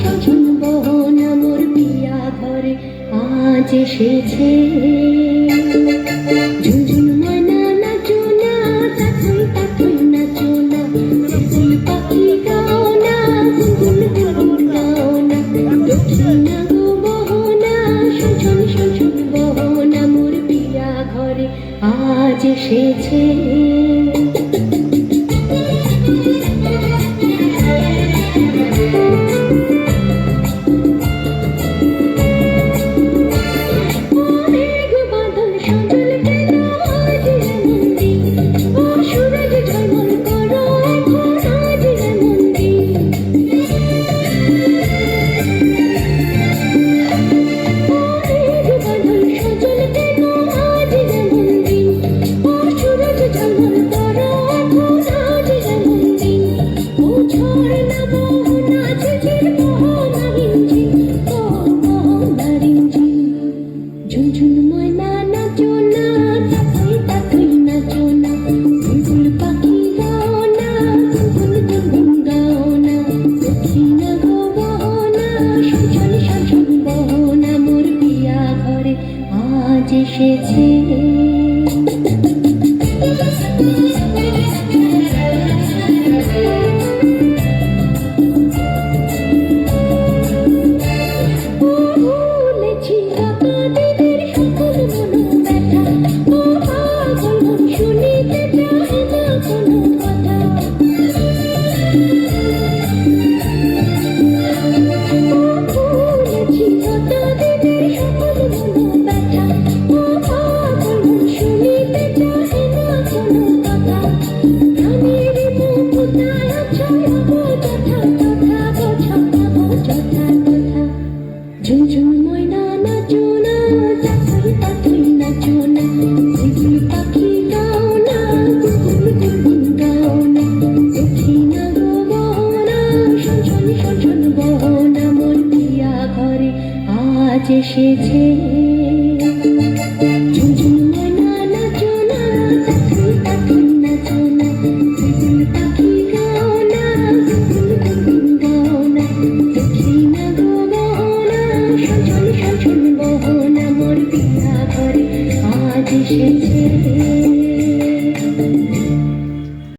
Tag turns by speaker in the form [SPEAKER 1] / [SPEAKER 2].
[SPEAKER 1] শোষণ বহন মোর পিয়া ঘরে আজ এসেছে। ঝুনঝুন ময়না নাচো না, তাথই তাথই নাচো না, বুলবুল পাখি গাও না, বুলবুল বুলবুল গাও না, দক্ষিণা গো বহনা শোষণ শোষণ বহন মোর পিয়া ঘরে আজ এসেছে। ঝুনঝুন ময়না নাচো না, তাথই তাথই নাচো না, বুলবুল পাখি গাও না, বুলবুল বুলবুল গাও না, দক্ষিণা গো বহনা শোষণ শোষণ বহনা মোর পিয়া ঘরে আজ এসেছে। ঝুনঝুন ময়না নাচো না, তাথই তাথই নাচো না, বুলবুল পাখি গাও না, বুলবুল বুলবুল গাও না, দক্ষিণা গো বহনা শোষণ শোষণ বহনা মোর পিয়া ঘরে আজ এসেছে। ঝুনঝুন ময়না নাচো না, তাথই তাথই নাচো না, বুলবুল পাখি গাও না, বুলবুল বুলবুল গাও না, দক্ষিণা গো বহনা শোষণ শোষণ বহনা মোর পিয়া ঘরে আজ এসেছে।